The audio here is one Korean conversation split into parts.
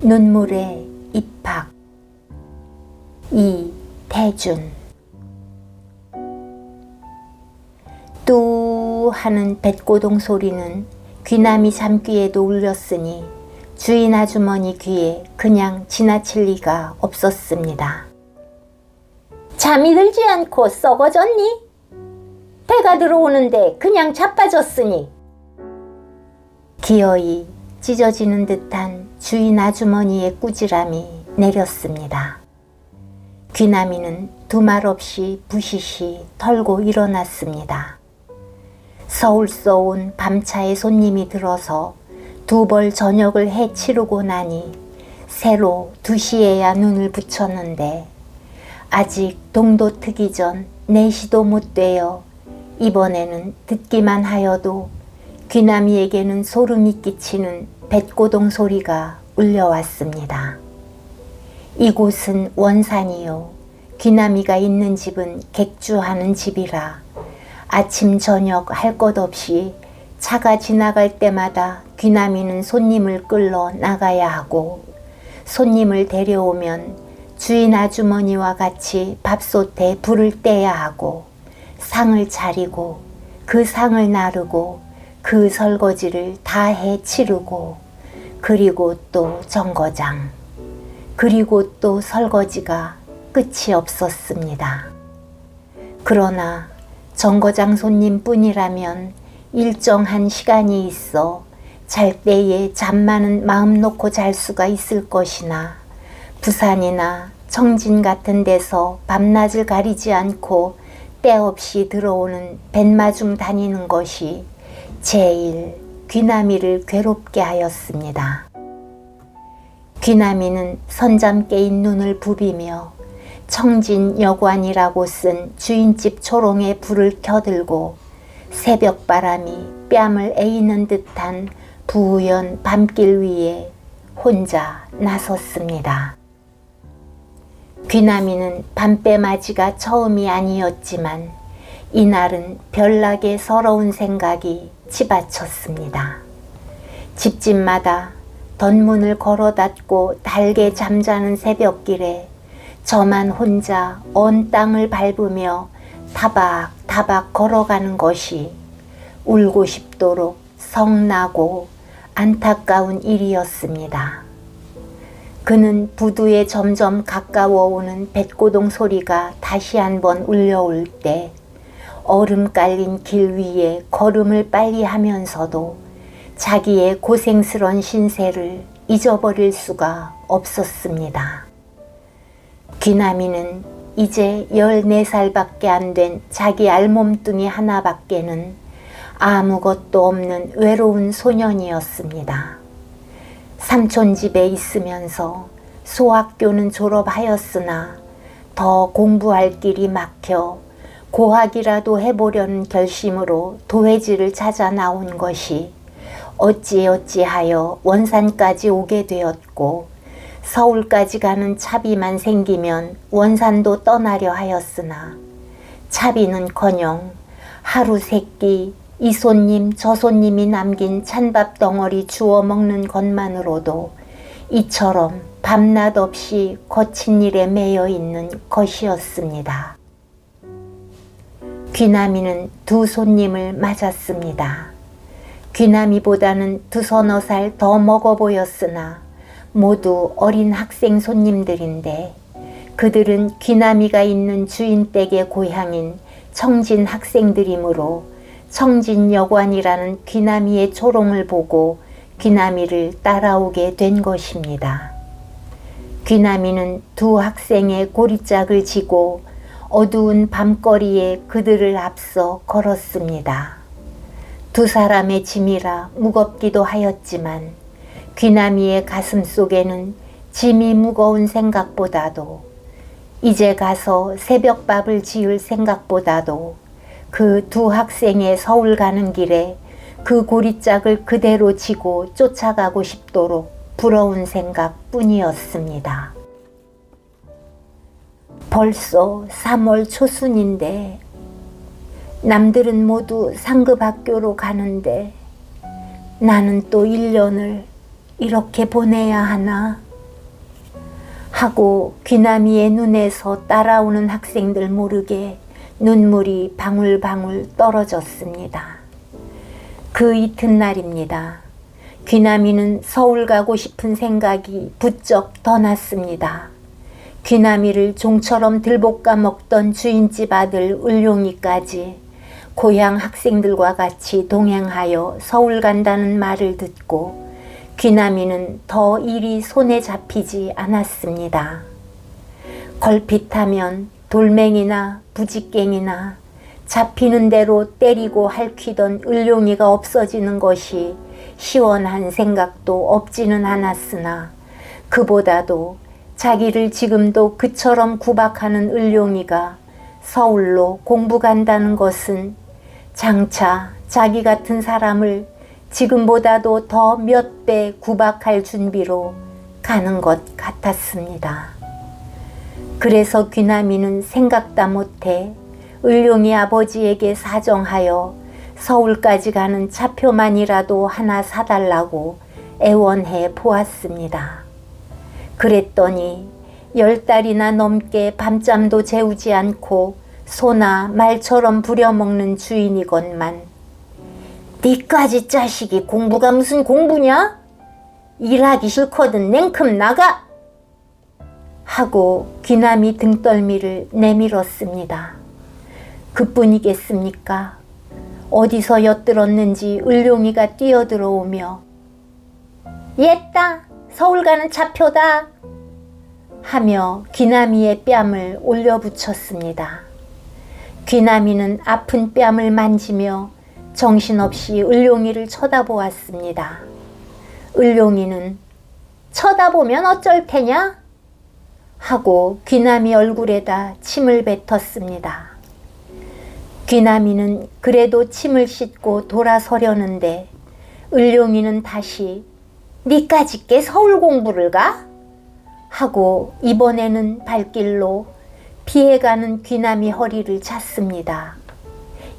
눈물의 입학. 이태준. 뚜 하는 뱃고동 소리는 귀남이 잠귀에도 울렸으니 주인 아주머니 귀에 그냥 지나칠 리가 없었습니다. 잠이 들지 않고 썩어졌니? 배가 들어오는데 그냥 자빠졌으니. 기어이 찢어지는 듯한 주인 아주머니의 꾸지람이 내렸습니다. 귀남이는 두말 없이 부시시 털고 일어났습니다. 서울서 온 밤차에 손님이 들어서 두 벌 저녁을 해 치르고 나니 새로 2시에야 눈을 붙였는데 아직 동도 트기 전 4시도 못 되어 이번에는 듣기만 하여도 귀남이에게는 소름이 끼치는 뱃고동 소리가 울려왔습니다. 이곳은 원산이요. 귀남이가 있는 집은 객주하는 집이라 아침 저녁 할 것 없이 차가 지나갈 때마다 귀남이는 손님을 끌러 나가야 하고 손님을 데려오면 주인 아주머니와 같이 밥솥에 불을 떼야 하고 상을 차리고 그 상을 나르고 그 설거지를 다 해 치르고 그리고 또 정거장 그리고 또 설거지가 끝이 없었습니다. 그러나 정거장 손님뿐이라면 일정한 시간이 있어 잘 때에 잠만은 마음 놓고 잘 수가 있을 것이나 부산이나 청진 같은 데서 밤낮을 가리지 않고 때없이 들어오는 뱃마중 다니는 것이 제일 귀남이를 괴롭게 하였습니다. 귀남이는 선잠 깨인 눈을 부비며 청진여관이라고 쓴 주인집 초롱에 불을 켜들고 새벽바람이 뺨을 에이는 듯한 부연 밤길 위에 혼자 나섰습니다. 귀남이는 밤빼맞이가 처음이 아니었지만 이날은 별나게 서러운 생각이 치받쳤습니다. 집집마다 덧문을 걸어 닫고 달게 잠자는 새벽길에 저만 혼자 언 땅을 밟으며 타박타박 걸어가는 것이 울고 싶도록 성나고 안타까운 일이었습니다. 그는 부두에 점점 가까워오는 뱃고동 소리가 다시 한번 울려올 때 얼음 깔린 길 위에 걸음을 빨리 하면서도 자기의 고생스런 신세를 잊어버릴 수가 없었습니다. 귀남이는 이제 14살밖에 안 된 자기 알몸뚱이 하나밖에는 아무것도 없는 외로운 소년이었습니다. 삼촌 집에 있으면서 소학교는 졸업하였으나 더 공부할 길이 막혀 고학이라도 해보려는 결심으로 도회지를 찾아 나온 것이 어찌어찌하여 원산까지 오게 되었고 서울까지 가는 차비만 생기면 원산도 떠나려 하였으나 차비는커녕 하루 세끼 이 손님 저 손님이 남긴 찬밥 덩어리 주워 먹는 것만으로도 이처럼 밤낮 없이 거친 일에 매여 있는 것이었습니다. 귀남이는 2 손님을 맞았습니다. 귀남이보다는 2서너 살 더 먹어 보였으나 모두 어린 학생 손님들인데 그들은 귀남이가 있는 주인 댁의 고향인 청진 학생들이므로 청진여관이라는 귀남이의 초롱을 보고 귀남이를 따라오게 된 것입니다. 귀남이는 2 학생의 고리짝을 지고 어두운 밤거리에 그들을 앞서 걸었습니다. 2 사람의 짐이라 무겁기도 하였지만 귀남이의 가슴 속에는 짐이 무거운 생각보다도 이제 가서 새벽밥을 지을 생각보다도 그 2 학생의 서울 가는 길에 그 고리짝을 그대로 지고 쫓아가고 싶도록 부러운 생각뿐이었습니다. 벌써 3월 초순인데 남들은 모두 상급 학교로 가는데 나는 또 1년을 이렇게 보내야 하나? 하고 귀남이의 눈에서 따라오는 학생들 모르게 눈물이 방울방울 떨어졌습니다. 그 이튿날입니다. 귀남이는 서울 가고 싶은 생각이 부쩍 더 났습니다. 귀남이를 종처럼 들볶아 먹던 주인집 아들 을룡이까지 고향 학생들과 같이 동행하여 서울 간다는 말을 듣고 귀남이는 더 일이 손에 잡히지 않았습니다. 걸핏하면 돌멩이나 부직갱이나 잡히는 대로 때리고 핥히던 을룡이가 없어지는 것이 시원한 생각도 없지는 않았으나 그보다도 자기를 지금도 그처럼 구박하는 을룡이가 서울로 공부 간다는 것은 장차 자기 같은 사람을 지금보다도 더 몇 배 구박할 준비로 가는 것 같았습니다. 그래서 귀남이는 생각다 못해 을룡이 아버지에게 사정하여 서울까지 가는 차표만이라도 하나 사달라고 애원해 보았습니다. 그랬더니 10달이나 넘게 밤잠도 재우지 않고 소나 말처럼 부려먹는 주인이건만 니까지 자식이 공부가 무슨 공부냐? 일하기 싫거든 냉큼 나가! 하고 귀남이 등떨미를 내밀었습니다. 그뿐이겠습니까? 어디서 엿들었는지 을룡이가 뛰어들어오며 옛다! 서울 가는 차표다! 하며 귀남이의 뺨을 올려붙였습니다. 귀남이는 아픈 뺨을 만지며 정신없이 을룡이를 쳐다보았습니다. 을룡이는 쳐다보면 어쩔 테냐? 하고 귀남이 얼굴에다 침을 뱉었습니다. 귀남이는 그래도 침을 씻고 돌아서려는데 을룡이는 다시 니까짓게 서울 공부를 가? 하고 이번에는 발길로 피해가는 귀남이 허리를 찼습니다.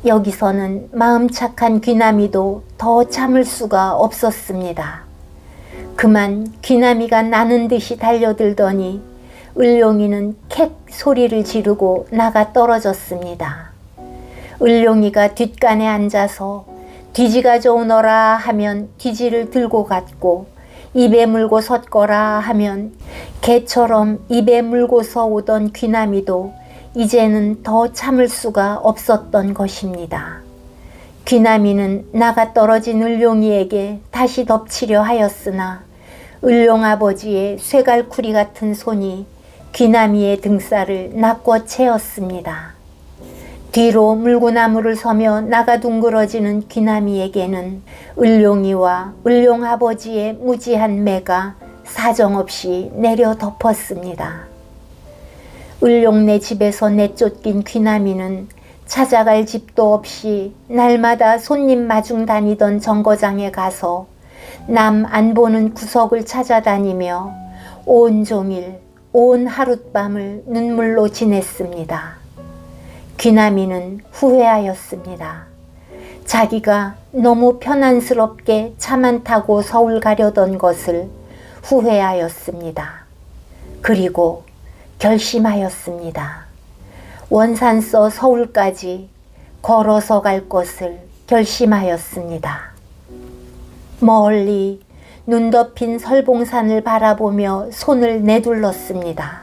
여기서는 마음 착한 귀남이도 더 참을 수가 없었습니다. 그만 귀남이가 나는 듯이 달려들더니 을룡이는 캑 소리를 지르고 나가 떨어졌습니다. 을룡이가 뒷간에 앉아서 뒤지 가져오너라 하면 뒤지를 들고 갔고 입에 물고 섰거라 하면 개처럼 입에 물고서 오던 귀남이도 이제는 더 참을 수가 없었던 것입니다. 귀남이는 나가 떨어진 을룡이에게 다시 덮치려 하였으나 을룡 아버지의 쇠갈쿠리 같은 손이 귀남이의 등살을 낚고 채웠습니다. 뒤로 물구나무를 서며 나가 둥그러지는 귀남이에게는 을룡이와 을룡 아버지의 무지한 매가 사정없이 내려 덮었습니다. 을룡네 집에서 내쫓긴 귀남이는 찾아갈 집도 없이 날마다 손님 마중 다니던 정거장에 가서 남 안 보는 구석을 찾아다니며 온종일 온 하룻밤을 눈물로 지냈습니다. 귀남이는 후회하였습니다. 자기가 너무 편안스럽게 차만 타고 서울 가려던 것을 후회하였습니다. 그리고 결심하였습니다. 원산서 서울까지 걸어서 갈 것을 결심하였습니다. 멀리 눈 덮인 설봉산을 바라보며 손을 내둘렀습니다.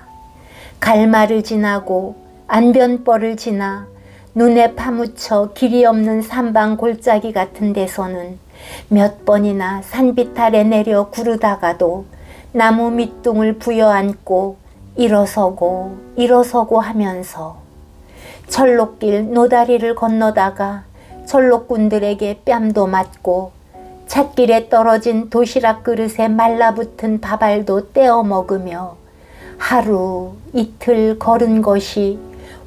갈마를 지나고 안변벌을 지나 눈에 파묻혀 길이 없는 산방 골짜기 같은 데서는 몇 번이나 산비탈에 내려 구르다가도 나무 밑둥을 부여안고 일어서고 하면서 철록길 노다리를 건너다가 철록꾼들에게 뺨도 맞고 찻길에 떨어진 도시락 그릇에 말라붙은 밥알도 떼어 먹으며 하루 이틀 걸은 것이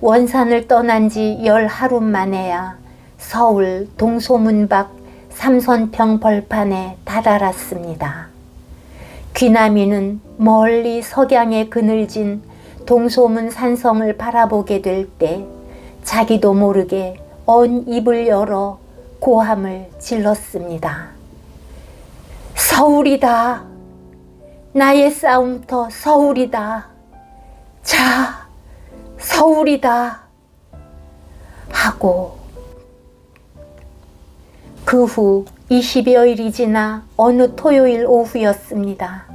원산을 떠난 지 10하루 만에야 서울 동소문 밖 삼선평 벌판에 다다랐습니다. 귀남이는 멀리 석양에 그늘진 동소문 산성을 바라보게 될 때 자기도 모르게 언 입을 열어 고함을 질렀습니다. 서울이다. 나의 싸움터 서울이다. 자, 서울이다 하고 그 후 20여일이 지나 어느 토요일 오후였습니다.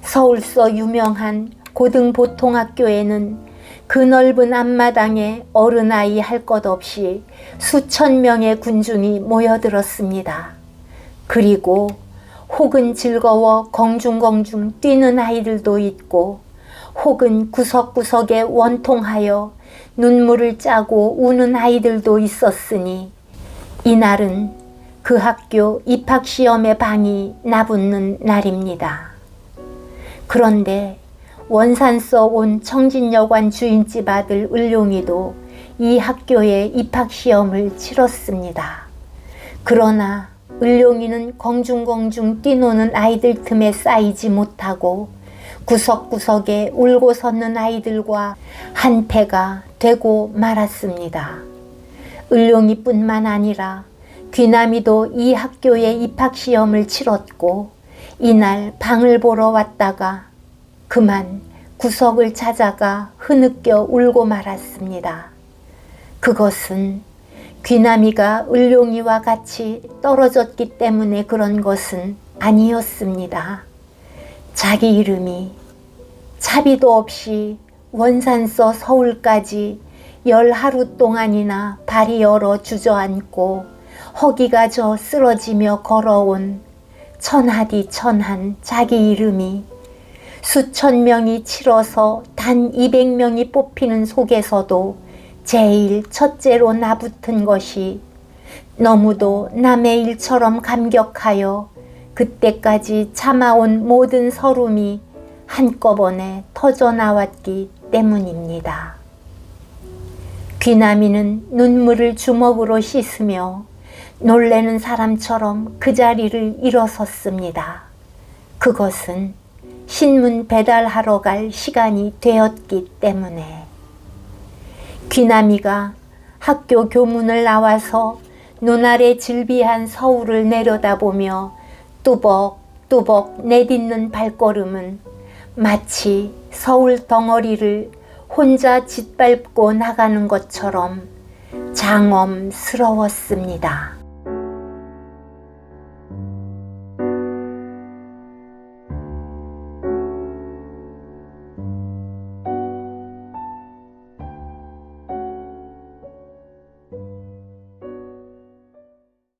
서울서 유명한 고등보통학교에는 그 넓은 앞마당에 어른아이 할 것 없이 수천 명의 군중이 모여들었습니다. 그리고 혹은 즐거워 공중공중 뛰는 아이들도 있고 혹은 구석구석에 원통하여 눈물을 짜고 우는 아이들도 있었으니 이날은 그 학교 입학시험의 방이 나붙는 날입니다. 그런데 원산서 온 청진여관 주인집 아들 을룡이도 이 학교에 입학시험을 치렀습니다. 그러나 을룡이는 공중공중 뛰노는 아이들 틈에 쌓이지 못하고 구석구석에 울고 섰는 아이들과 한패가 되고 말았습니다. 을룡이뿐만 아니라 귀남이도 이 학교에 입학시험을 치렀고 이날 방을 보러 왔다가 그만 구석을 찾아가 흐느껴 울고 말았습니다. 그것은 귀남이가 을룡이와 같이 떨어졌기 때문에 그런 것은 아니었습니다. 자기 이름이 차비도 없이 원산서 서울까지 10하루 동안이나 발이 얼어 주저앉고 허기가 져 쓰러지며 걸어온 천하디 천한 자기 이름이 수천 명이 치러서 단 200명이 뽑히는 속에서도 제일 첫째로 나붙은 것이 너무도 남의 일처럼 감격하여 그때까지 참아온 모든 서름이 한꺼번에 터져나왔기 때문입니다. 귀남이는 눈물을 주먹으로 씻으며 놀래는 사람처럼 그 자리를 일어섰습니다. 그것은 신문 배달하러 갈 시간이 되었기 때문에. 귀남이가 학교 교문을 나와서 눈아래 질비한 서울을 내려다보며 뚜벅뚜벅 내딛는 발걸음은 마치 서울 덩어리를 혼자 짓밟고 나가는 것처럼 장엄스러웠습니다.